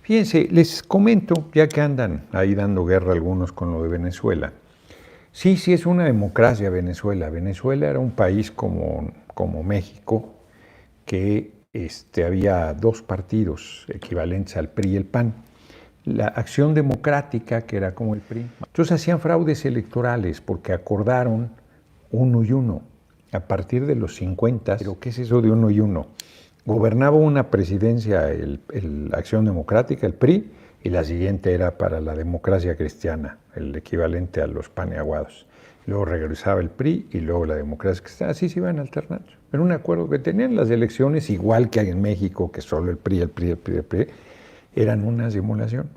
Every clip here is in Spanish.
Fíjense, les comento, ya que andan ahí dando guerra algunos con lo de Venezuela. Sí, sí es una democracia Venezuela. Venezuela era un país como México, que había dos partidos equivalentes al PRI y el PAN. La Acción Democrática, que era como el PRI. Entonces hacían fraudes electorales porque acordaron uno y uno. A partir de los 50, ¿pero qué es eso de uno y uno? Gobernaba una presidencia el Acción Democrática, el PRI, y la siguiente era para la democracia cristiana, el equivalente a los paneaguados. Luego regresaba el PRI y luego la democracia cristiana, así se iban alternando. Era un acuerdo que tenían las elecciones, igual que hay en México, que solo el PRI, el PRI, el PRI, el PRI, eran una simulación.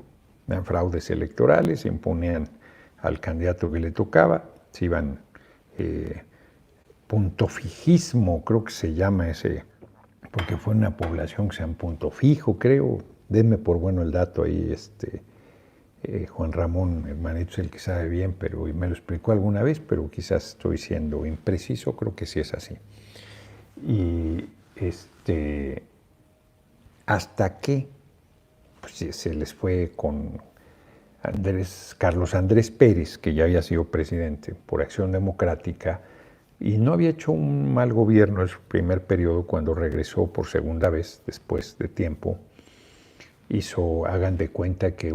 Eran fraudes electorales, se imponían al candidato que le tocaba, se iban punto fijismo, creo que se llama ese, porque fue una población que se llama punto fijo, creo. Denme por bueno el dato ahí, Juan Ramón, hermanito, es el que sabe bien, pero me lo explicó alguna vez, pero quizás estoy siendo impreciso, creo que sí es así. Y hasta que pues, se les fue con Carlos Andrés Pérez, que ya había sido presidente por Acción Democrática, y no había hecho un mal gobierno en su primer periodo. Cuando regresó por segunda vez, después de tiempo, hizo, hagan de cuenta que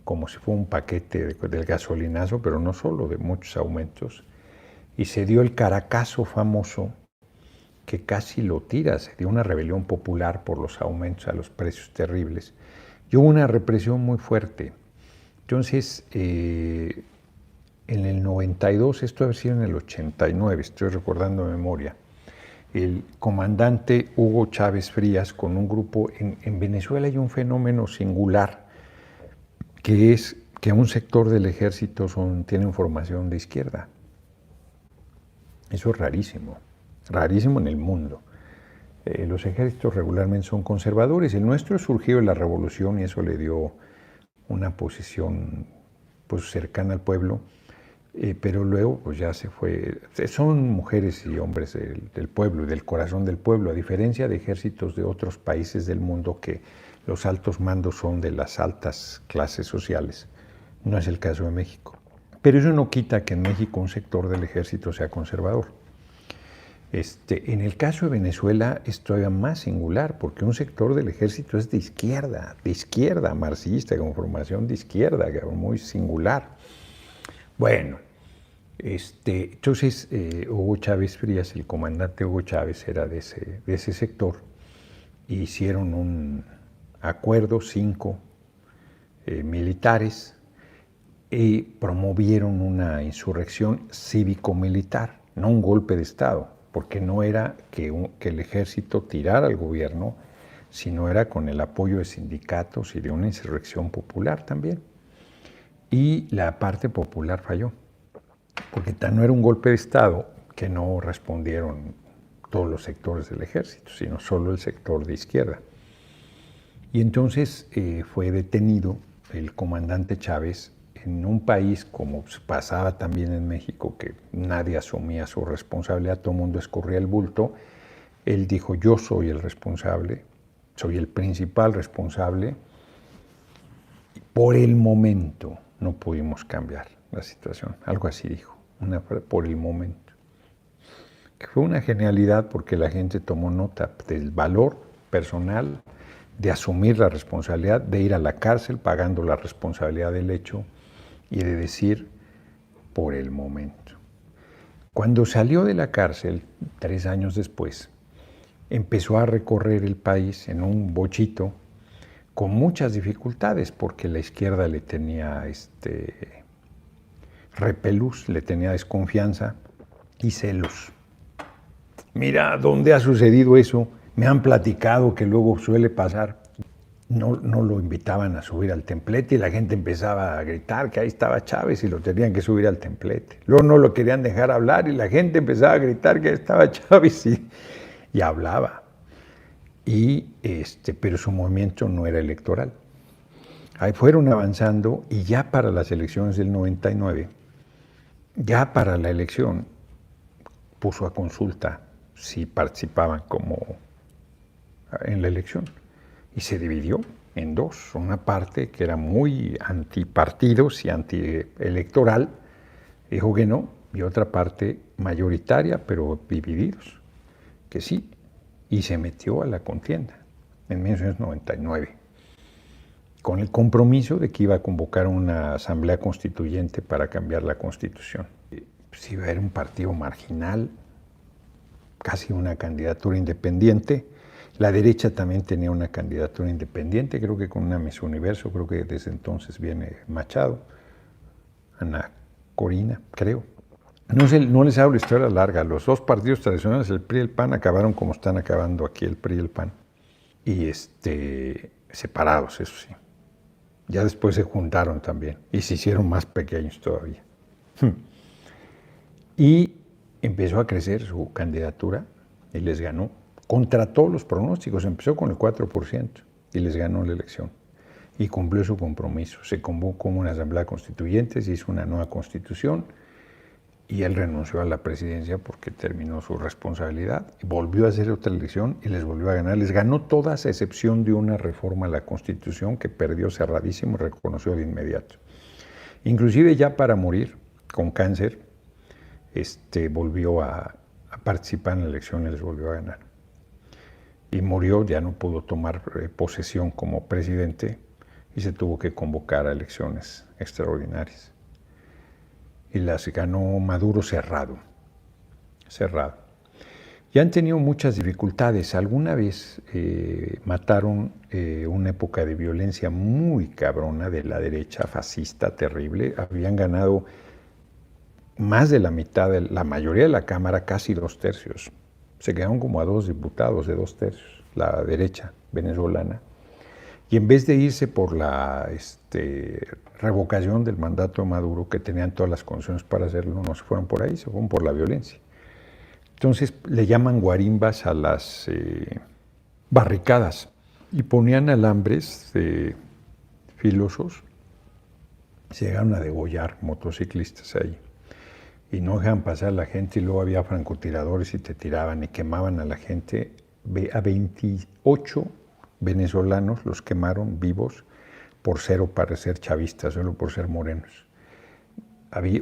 como si fuera un paquete del gasolinazo, pero no solo, de muchos aumentos, y se dio el Caracazo famoso, que casi lo tira, se dio una rebelión popular por los aumentos a los precios terribles, y hubo una represión muy fuerte. Entonces, en el 92, esto debe ser en el 89, estoy recordando de memoria, el comandante Hugo Chávez Frías con un grupo, en Venezuela hay un fenómeno singular, que es que un sector del ejército tiene formación de izquierda. Eso es rarísimo, rarísimo en el mundo. Los ejércitos regularmente son conservadores. El nuestro surgió en la revolución y eso le dio una posición pues, cercana al pueblo. Pero luego pues ya se fue, son mujeres y hombres del pueblo y del corazón del pueblo, a diferencia de ejércitos de otros países del mundo que los altos mandos son de las altas clases sociales. No es el caso de México. Pero eso no quita que en México un sector del ejército sea conservador. En el caso de Venezuela es todavía más singular, porque un sector del ejército es de izquierda, marxista, con formación de izquierda, muy singular. Bueno, entonces Hugo Chávez Frías, el comandante Hugo Chávez, era de ese sector. Hicieron un acuerdo, 5 militares, y promovieron una insurrección cívico-militar, no un golpe de Estado, porque no era que el ejército tirara al gobierno, sino era con el apoyo de sindicatos y de una insurrección popular también. Y la parte popular falló, porque no era un golpe de Estado que no respondieron todos los sectores del ejército, sino solo el sector de izquierda. Y entonces fue detenido el comandante Chávez en un país, como pasaba también en México, que nadie asumía su responsabilidad, todo el mundo escurría el bulto. Él dijo: yo soy el responsable, soy el principal responsable. Por el momento no pudimos cambiar la situación, algo así dijo, por el momento. Que fue una genialidad, porque la gente tomó nota del valor personal de asumir la responsabilidad, de ir a la cárcel pagando la responsabilidad del hecho y de decir por el momento. Cuando salió de la cárcel, 3 años después, empezó a recorrer el país en un bochito con muchas dificultades, porque la izquierda le tenía repelús, le tenía desconfianza y celos. Mira, ¿dónde ha sucedido eso? Me han platicado que luego suele pasar. No lo invitaban a subir al templete y la gente empezaba a gritar que ahí estaba Chávez y lo tenían que subir al templete. Luego no lo querían dejar hablar y la gente empezaba a gritar que ahí estaba Chávez y hablaba. Pero su movimiento no era electoral. Ahí fueron avanzando y ya para las elecciones del 99, ya para la elección, puso a consulta si participaban como en la elección y se dividió. en dos. Una parte que era muy antipartidos y antielectoral, dijo que no, y otra parte mayoritaria, pero divididos, que sí, y se metió a la contienda en 1999, con el compromiso de que iba a convocar una asamblea constituyente para cambiar la Constitución. Pues iba a haber un partido marginal, casi una candidatura independiente. La derecha también tenía una candidatura independiente, creo que con una Miss Universo, creo que desde entonces viene Machado, Ana Corina, creo. No les hablo historia larga, los dos partidos tradicionales, el PRI y el PAN, acabaron como están acabando aquí el PRI y el PAN. Y separados, eso sí. Ya después se juntaron también y se hicieron más pequeños todavía. Y empezó a crecer su candidatura y les ganó. Contra todos los pronósticos, empezó con el 4% y les ganó la elección. Y cumplió su compromiso. Se convocó una asamblea constituyente, se hizo una nueva constitución y él renunció a la presidencia porque terminó su responsabilidad. Volvió a hacer otra elección y les volvió a ganar. Les ganó todas a excepción de una reforma a la Constitución que perdió cerradísimo y reconoció de inmediato. Inclusive ya para morir, con cáncer, volvió a participar en la elección y les volvió a ganar. Y murió, ya no pudo tomar posesión como presidente y se tuvo que convocar a elecciones extraordinarias. Y las ganó Maduro cerrado. Y han tenido muchas dificultades. Alguna vez mataron una época de violencia muy cabrona de la derecha fascista, terrible. Habían ganado más de la mitad, la mayoría de la Cámara, casi 2/3. Se quedaron como a 2 diputados de 2/3, la derecha venezolana. Y en vez de irse por la revocación del mandato de Maduro, que tenían todas las condiciones para hacerlo, no se fueron por ahí, se fueron por la violencia. Entonces le llaman guarimbas a las barricadas y ponían alambres filosos. Se llegaron a degollar motociclistas ahí y no dejaban pasar a la gente, y luego había francotiradores y te tiraban y quemaban a la gente. A 28 venezolanos los quemaron vivos por cero parecer chavistas, solo por ser morenos.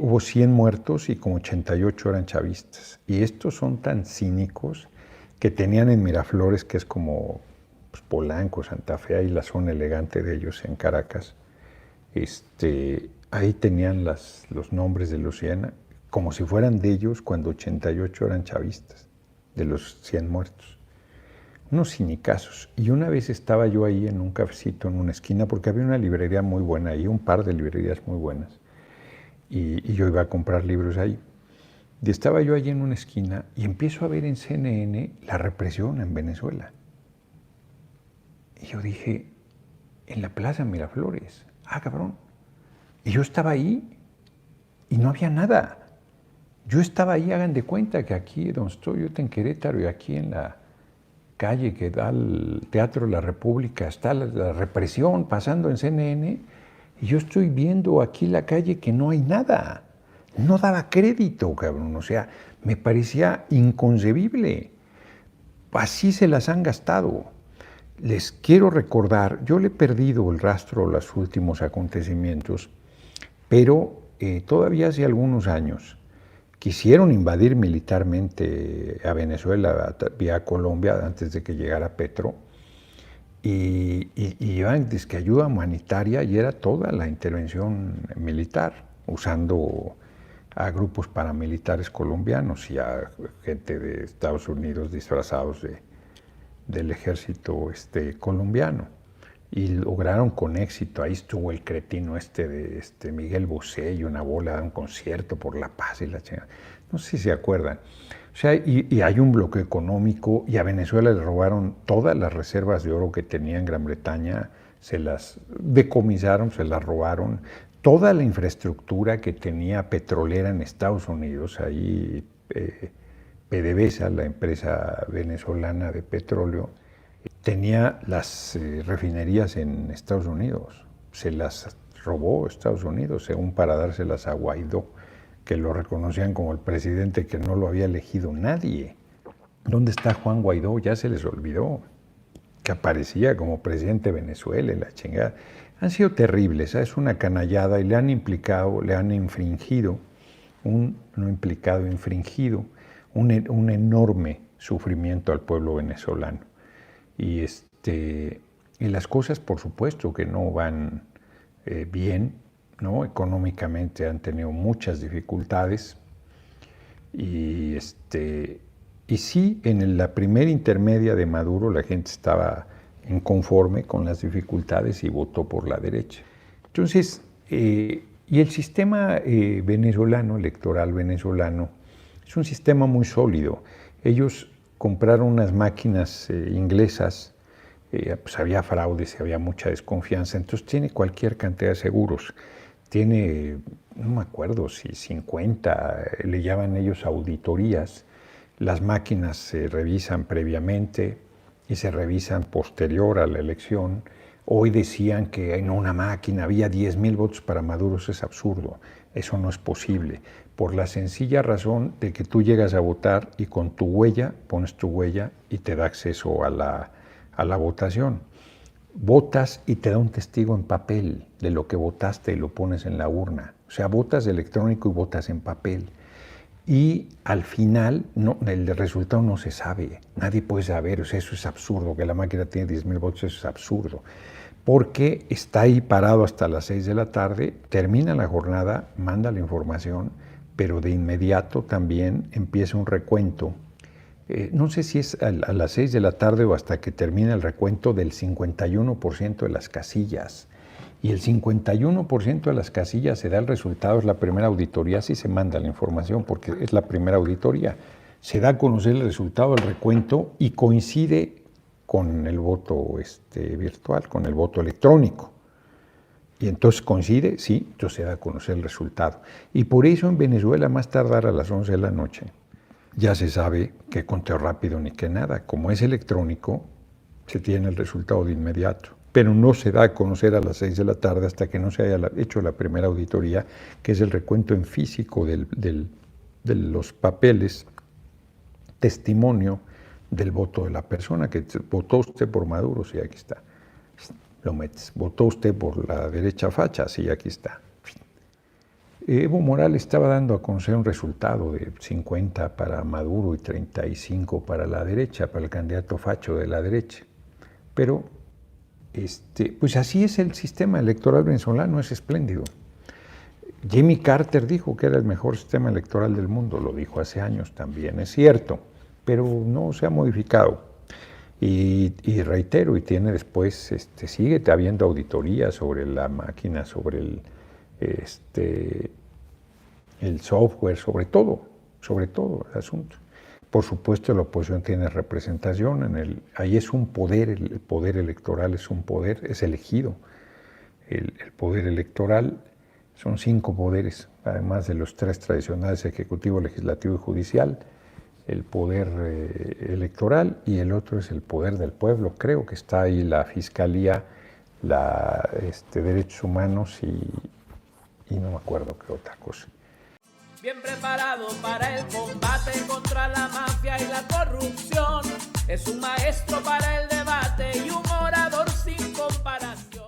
Hubo 100 muertos y como 88 eran chavistas. Y estos son tan cínicos que tenían en Miraflores, que es como Polanco, Santa Fe, ahí la zona elegante de ellos en Caracas, ahí tenían los nombres de los 100, como si fueran de ellos, cuando 88 eran chavistas, de los 100 muertos. Unos cinicazos. Y una vez estaba yo ahí en un cafecito, en una esquina, porque había una librería muy buena ahí, un par de librerías muy buenas. Y yo iba a comprar libros ahí. Y estaba yo allí en una esquina y empiezo a ver en CNN la represión en Venezuela. Y yo dije, en la Plaza Miraflores, cabrón. Y yo estaba ahí y no había nada. Yo estaba ahí, hagan de cuenta que aquí donde estoy, yo estoy en Querétaro, y aquí en la calle que da al Teatro de la República está la represión pasando en CNN, y yo estoy viendo aquí la calle que no hay nada. No daba crédito, cabrón. O sea, me parecía inconcebible. Así se las han gastado. Les quiero recordar, yo le he perdido el rastro a los últimos acontecimientos, pero todavía hace algunos años quisieron invadir militarmente a Venezuela vía Colombia antes de que llegara Petro, y iban que ayuda humanitaria, y era toda la intervención militar, usando a grupos paramilitares colombianos y a gente de Estados Unidos disfrazados del ejército colombiano. Y lograron con éxito. Ahí estuvo el cretino de Miguel Bosé y una bola de un concierto por la paz y la chingada. No sé si se acuerdan. O sea, y hay un bloqueo económico, y a Venezuela le robaron todas las reservas de oro que tenía en Gran Bretaña, se las decomisaron, se las robaron. Toda la infraestructura que tenía petrolera en Estados Unidos, ahí PDVSA, la empresa venezolana de petróleo, tenía las refinerías en Estados Unidos. Se las robó Estados Unidos, según para dárselas a Guaidó, que lo reconocían como el presidente que no lo había elegido nadie. ¿Dónde está Juan Guaidó? Ya se les olvidó. que aparecía como presidente de Venezuela y la chingada. Han sido terribles, es una canallada y le han infringido, un enorme sufrimiento al pueblo venezolano. Y las cosas, por supuesto, que no van bien, ¿no? Económicamente han tenido muchas dificultades. Y sí, en la primera intermedia de Maduro la gente estaba inconforme con las dificultades y votó por la derecha. Entonces, y el sistema electoral venezolano, es un sistema muy sólido. Ellos compraron unas máquinas inglesas, pues había fraudes y había mucha desconfianza, entonces tiene cualquier cantidad de seguros. Tiene, no me acuerdo si 50, le llaman ellos auditorías. Las máquinas se revisan previamente y se revisan posterior a la elección. Hoy decían que en una máquina había 10,000 votos para Maduro. Eso es absurdo, eso no es posible, por la sencilla razón de que tú llegas a votar y con tu huella, pones tu huella y te da acceso a la votación. Votas y te da un testigo en papel de lo que votaste y lo pones en la urna. O sea, votas electrónico y votas en papel. Y al final el resultado no se sabe, nadie puede saber, o sea, eso es absurdo, que la máquina tiene 10,000 votos, eso es absurdo, porque está ahí parado hasta las 6 de la tarde, termina la jornada, manda la información, pero de inmediato también empieza un recuento, no sé si es a las 6 de la tarde o hasta que termina el recuento del 51% de las casillas. Y el 51% de las casillas se da el resultado, es la primera auditoría, sí se manda la información porque es la primera auditoría. Se da a conocer el resultado del recuento y coincide con el voto virtual, con el voto electrónico. Y entonces coincide, sí, entonces se da a conocer el resultado. Y por eso en Venezuela, más tardar a las 11 de la noche, ya se sabe qué conteo rápido ni qué nada. Como es electrónico, se tiene el resultado de inmediato. Pero no se da a conocer a las 6 de la tarde hasta que no se haya hecho la primera auditoría, que es el recuento en físico de los papeles, testimonio del voto de la persona, que votó usted por Maduro, sí, aquí está. Lo metes. Votó usted por la derecha facha, sí, aquí está. Evo Morales estaba dando a conocer un resultado de 50 para Maduro y 35 para la derecha, para el candidato facho de la derecha. Pero pues así es el sistema electoral venezolano, es espléndido. Jimmy Carter dijo que era el mejor sistema electoral del mundo, lo dijo hace años también, es cierto, pero no se ha modificado. Y reitero, y tiene después, sigue habiendo auditorías sobre la máquina, sobre el software, sobre todo el asunto. Por supuesto, la oposición tiene representación, ahí es un poder, el poder electoral es un poder, es elegido. El poder electoral son 5 poderes, además de los 3 tradicionales, ejecutivo, legislativo y judicial. El poder electoral y el otro es el poder del pueblo. Creo que está ahí la Fiscalía, Derechos Humanos y no me acuerdo qué otra cosa. Bien preparado para el combate contra la mafia y la corrupción. Es un maestro para el debate y un orador sin comparación.